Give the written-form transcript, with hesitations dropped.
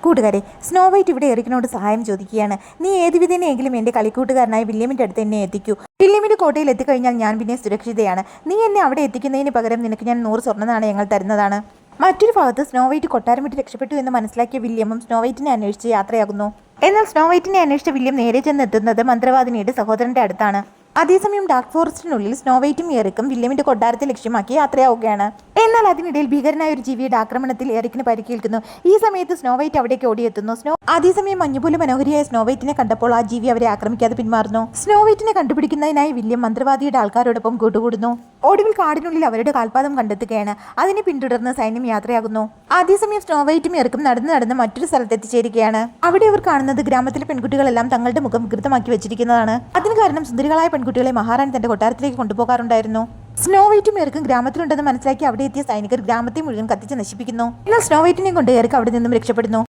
കൂട്ടുകാരെ, snow white ഇവിടെ എറിക്കിനോട് സഹായം ചോദിക്കുകയാണ്. നീ ഏത് വിധേനയെങ്കിലും എൻ്റെ കളിക്കൂട്ടുകാരനായ വില്യമിൻ്റെ അടുത്ത് എന്നെ എത്തിക്കൂ. വില്യമിൻ്റെ കോട്ടയിൽ എത്തിക്കഴിഞ്ഞാൽ ഞാൻ പിന്നെ സുരക്ഷിതയാണ്. നീ എന്നെ അവിടെ എത്തിക്കുന്നതിന് പകരം നിനക്ക് ഞാൻ 100 സ്വർണ്ണ നാണയങ്ങൾ തരുന്നതാണ്. മറ്റൊരു ഭാഗത്ത് സ്നോ വൈറ്റ് കൊട്ടാരം വിട്ട് രക്ഷപ്പെട്ടു എന്ന് മനസ്സിലാക്കിയ വില്യമും സ്നോ വൈറ്റിനെ അന്വേഷിച്ച് യാത്രയാകുന്നു. എന്നാൽ സ്നോ വൈറ്റിനെ അന്വേഷിച്ച വില്യം നേരെ ചെന്നെത്തുന്നത് മന്ത്രവാദിനിയുടെ സഹോദരന്റെ അടുത്താണ്. അതേസമയം ഡാർക്ക് ഫോറസ്റ്റിനുള്ളിൽ സ്നോ വൈറ്റും എറിക്കും വില്യമിന്റെ കൊട്ടാരത്തെ ലക്ഷ്യമാക്കി യാത്രയാവുകയാണ്. എന്നാൽ അതിനിടയിൽ ഭീകരനായ ഒരു ജീവിയുടെ ആക്രമണത്തിൽ എറിക്കിന് പരിക്കേൽക്കുന്നു. ഈ സമയത്ത് സ്നോ വൈറ്റ് അവിടേക്ക് ഓടിയെത്തുന്നു. അതേസമയം മഞ്ഞുപോലെ മനോഹരിയായ സ്നോ വൈറ്റിനെ കണ്ടപ്പോൾ ആ ജീവി അവരെ ആക്രമിക്കാതെ പിന്മാറുന്നു. Snow വൈറ്റിനെ കണ്ടുപിടിക്കുന്നതിനായി William മന്ത്രവാദിയുടെ ആൾക്കാരോടൊപ്പം കൂട്ടുകൂടുന്നു. ഒടുവിൽ കാടിനുള്ളിൽ അവരുടെ കാൽപാദം കണ്ടെത്തുകയാണ്. അതിനെ പിന്തുടർന്ന് സൈന്യം യാത്രയാകുന്നു. അതേസമയം സ്നോ വൈറ്റും എറിക്കും നടന്ന് മറ്റൊരു സ്ഥലത്ത് എത്തിച്ചേരുകയാണ്. അവിടെ അവർ കാണുന്നത് ഗ്രാമത്തിലെ പെൺകുട്ടികളെല്ലാം തങ്ങളുടെ മുഖം വികൃതമാക്കി വെച്ചിരിക്കുന്നതാണ്. അതിന് കാരണം സുന്ദരികളായ പെൺകുട്ടികളെ മഹാറാണി തന്റെ കൊട്ടാരത്തിലേക്ക് കൊണ്ടുപോകാറുണ്ടായിരുന്നു. സ്നോ വൈറ്റും എറിക്കും ഗ്രാമത്തിലുണ്ടെന്ന് മനസ്സിലാക്കി അവിടെ എത്തിയ സൈനികർ ഗ്രാമത്തെ മുഴുവൻ കത്തിച്ച് നശിപ്പിക്കുന്നു. എന്നാൽ സ്നോ വൈറ്റിനെ കൊണ്ട് എറിക്ക് അവിടെ നിന്നും രക്ഷപ്പെടുന്നു.